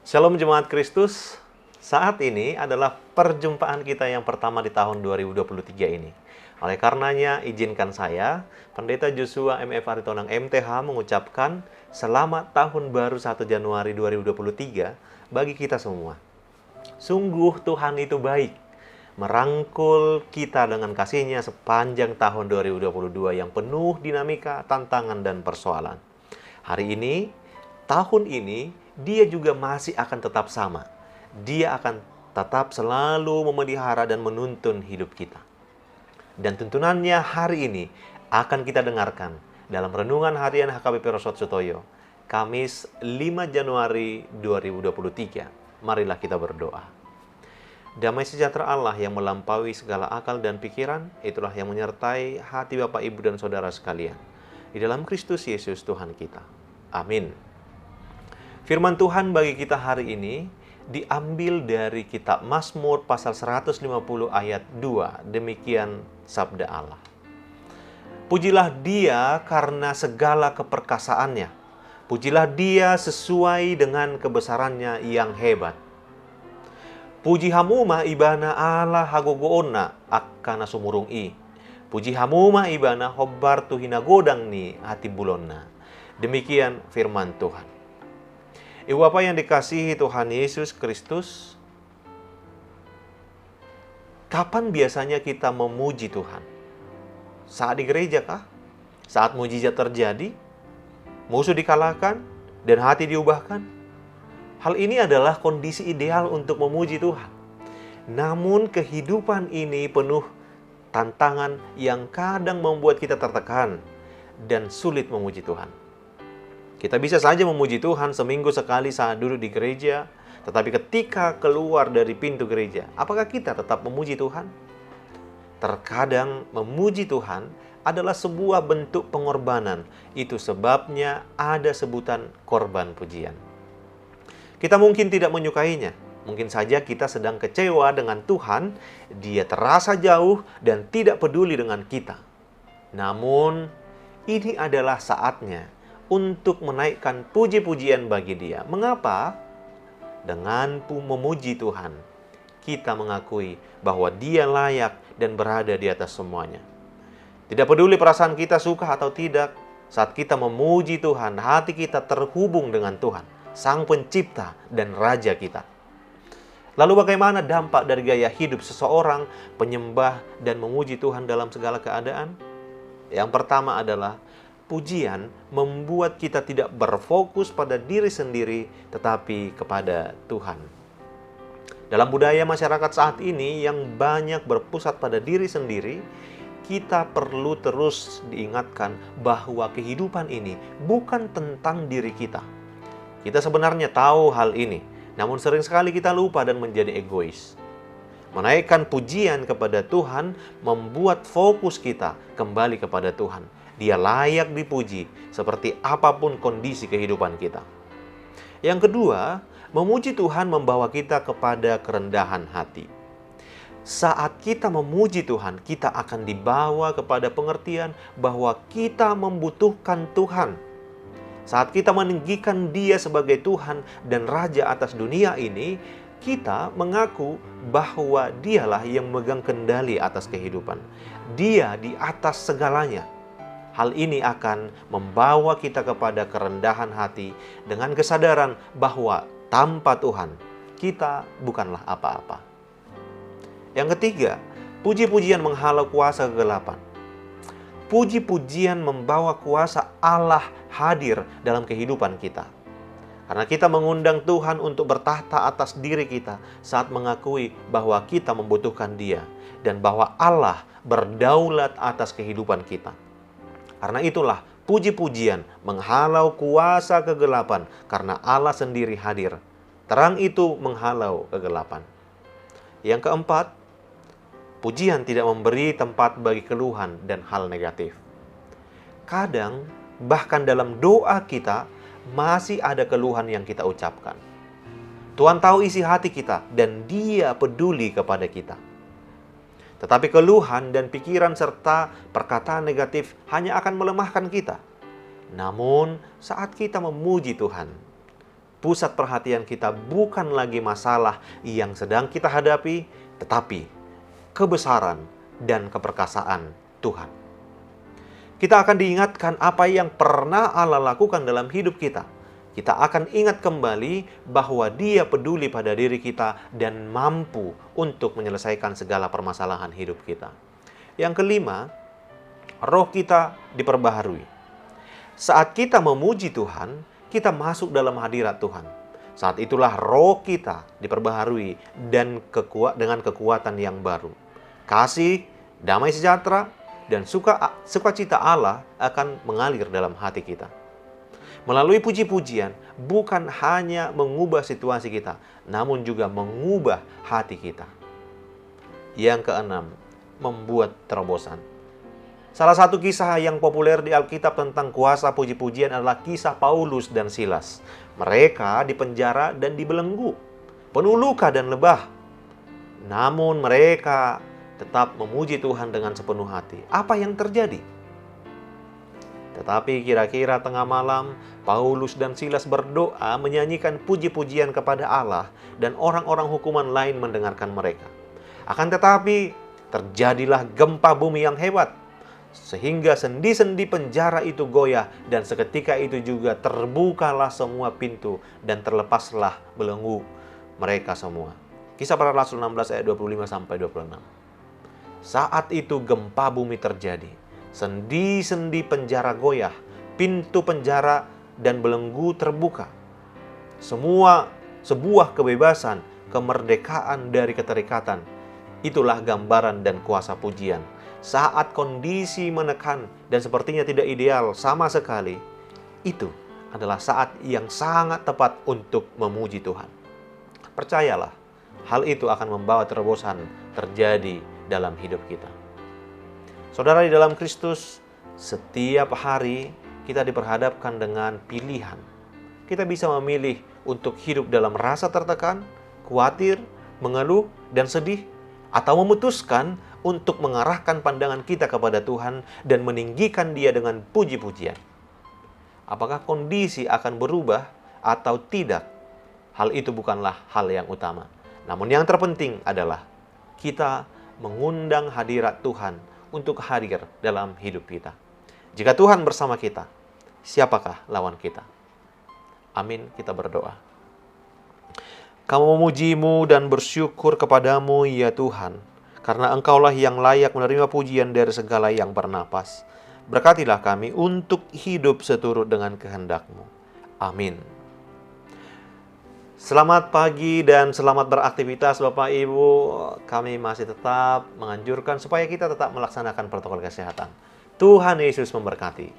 Shalom Jemaat Kristus, saat ini adalah perjumpaan kita yang pertama di tahun 2023 ini. Oleh karenanya, izinkan saya, Pendeta Joshua MF Aritonang MTH mengucapkan selamat tahun baru 1 Januari 2023 bagi kita semua. Sungguh Tuhan itu baik, merangkul kita dengan kasih-Nya sepanjang tahun 2022 yang penuh dinamika, tantangan, dan persoalan. Hari ini, tahun ini, Dia juga masih akan tetap sama. Dia akan tetap selalu memelihara dan menuntun hidup kita. Dan tuntunannya hari ini akan kita dengarkan dalam Renungan Harian HKBP Rosot Sutoyo, Kamis 5 Januari 2023. Marilah kita berdoa. Damai sejahtera Allah yang melampaui segala akal dan pikiran, itulah yang menyertai hati Bapak, Ibu, dan Saudara sekalian. Di dalam Kristus Yesus Tuhan kita. Amin. Firman Tuhan bagi kita hari ini diambil dari kitab Mazmur pasal 150 ayat 2. Demikian sabda Allah. Pujilah Dia karena segala keperkasaannya. Pujilah Dia sesuai dengan kebesarannya yang hebat. Puji hamuma ibana Allah hagogoona akkana sumurung i. Puji hamuma ibana hobbar tuhina godang ni hati bulonna. Demikian firman Tuhan. Ibu Bapak yang dikasihi Tuhan Yesus Kristus, kapan biasanya kita memuji Tuhan? Saat di gereja kah? Saat mujizat terjadi? Musuh dikalahkan? Dan hati diubahkan? Hal ini adalah kondisi ideal untuk memuji Tuhan. Namun kehidupan ini penuh tantangan yang kadang membuat kita tertekan dan sulit memuji Tuhan. Kita bisa saja memuji Tuhan seminggu sekali saat duduk di gereja, tetapi ketika keluar dari pintu gereja, apakah kita tetap memuji Tuhan? Terkadang memuji Tuhan adalah sebuah bentuk pengorbanan. Itu sebabnya ada sebutan korban pujian. Kita mungkin tidak menyukainya. Mungkin saja kita sedang kecewa dengan Tuhan, Dia terasa jauh dan tidak peduli dengan kita. Namun, ini adalah saatnya untuk menaikkan puji-pujian bagi Dia. Mengapa? Dengan memuji Tuhan, kita mengakui bahwa Dia layak dan berada di atas semuanya. Tidak peduli perasaan kita suka atau tidak, saat kita memuji Tuhan, hati kita terhubung dengan Tuhan, Sang Pencipta dan Raja kita. Lalu bagaimana dampak dari gaya hidup seseorang penyembah dan memuji Tuhan dalam segala keadaan? Yang pertama adalah pujian membuat kita tidak berfokus pada diri sendiri, tetapi kepada Tuhan. Dalam budaya masyarakat saat ini yang banyak berpusat pada diri sendiri, kita perlu terus diingatkan bahwa kehidupan ini bukan tentang diri kita. Kita sebenarnya tahu hal ini, namun sering sekali kita lupa dan menjadi egois. Menaikkan pujian kepada Tuhan membuat fokus kita kembali kepada Tuhan. Dia layak dipuji seperti apapun kondisi kehidupan kita. Yang kedua, memuji Tuhan membawa kita kepada kerendahan hati. Saat kita memuji Tuhan, kita akan dibawa kepada pengertian bahwa kita membutuhkan Tuhan. Saat kita meninggikan Dia sebagai Tuhan dan Raja atas dunia ini, kita mengaku bahwa Dialah yang memegang kendali atas kehidupan. Dia di atas segalanya. Hal ini akan membawa kita kepada kerendahan hati dengan kesadaran bahwa tanpa Tuhan, kita bukanlah apa-apa. Yang ketiga, puji-pujian menghalau kuasa kegelapan. Puji-pujian membawa kuasa Allah hadir dalam kehidupan kita. Karena kita mengundang Tuhan untuk bertahta atas diri kita saat mengakui bahwa kita membutuhkan Dia dan bahwa Allah berdaulat atas kehidupan kita. Karena itulah puji-pujian menghalau kuasa kegelapan karena Allah sendiri hadir. Terang itu menghalau kegelapan. Yang keempat, pujian tidak memberi tempat bagi keluhan dan hal negatif. Kadang, bahkan dalam doa kita, masih ada keluhan yang kita ucapkan. Tuhan tahu isi hati kita dan Dia peduli kepada kita. Tetapi keluhan dan pikiran serta perkataan negatif hanya akan melemahkan kita. Namun, saat kita memuji Tuhan, pusat perhatian kita bukan lagi masalah yang sedang kita hadapi, tetapi kebesaran dan keperkasaan Tuhan. Kita akan diingatkan apa yang pernah Allah lakukan dalam hidup kita. Kita akan ingat kembali bahwa Dia peduli pada diri kita dan mampu untuk menyelesaikan segala permasalahan hidup kita. Yang kelima, roh kita diperbaharui. Saat kita memuji Tuhan, kita masuk dalam hadirat Tuhan. Saat itulah roh kita diperbaharui dan dengan kekuatan yang baru. Kasih, damai sejahtera, dan sukacita Allah akan mengalir dalam hati kita. Melalui puji-pujian, bukan hanya mengubah situasi kita, namun juga mengubah hati kita. Yang keenam, membuat terobosan. Salah satu kisah yang populer di Alkitab tentang kuasa puji-pujian adalah kisah Paulus dan Silas. Mereka dipenjara dan dibelenggu, penuh luka dan lebah. Namun mereka tetap memuji Tuhan dengan sepenuh hati. Apa yang terjadi? Tetapi kira-kira tengah malam, Paulus dan Silas berdoa menyanyikan puji-pujian kepada Allah dan orang-orang hukuman lain mendengarkan mereka. Akan tetapi, terjadilah gempa bumi yang hebat, sehingga sendi-sendi penjara itu goyah dan seketika itu juga terbukalah semua pintu dan terlepaslah belenggu mereka semua. Kisah Para Rasul 16 ayat 25-26. Saat itu gempa bumi terjadi. Sendi-sendi penjara goyah, pintu penjara dan belenggu terbuka. Sebuah kebebasan, kemerdekaan dari keterikatan. Itulah gambaran dan kuasa pujian. Saat kondisi menekan dan sepertinya tidak ideal sama sekali, itu adalah saat yang sangat tepat untuk memuji Tuhan. Percayalah, hal itu akan membawa terobosan terjadi dalam hidup kita. Saudara di dalam Kristus, setiap hari kita diperhadapkan dengan pilihan. Kita bisa memilih untuk hidup dalam rasa tertekan, khawatir, mengeluh, dan sedih, atau memutuskan untuk mengarahkan pandangan kita kepada Tuhan dan meninggikan Dia dengan puji-pujian. Apakah kondisi akan berubah atau tidak? Hal itu bukanlah hal yang utama. Namun yang terpenting adalah kita mengundang hadirat Tuhan untuk hadir dalam hidup kita. Jika Tuhan bersama kita, siapakah lawan kita? Amin, kita berdoa. Kami memuji-Mu dan bersyukur kepadamu, ya Tuhan, karena Engkaulah yang layak menerima pujian dari segala yang bernapas. Berkatilah kami untuk hidup seturut dengan kehendak-Mu. Amin. Selamat pagi dan selamat beraktivitas Bapak Ibu. Kami masih tetap menganjurkan supaya kita tetap melaksanakan protokol kesehatan. Tuhan Yesus memberkati.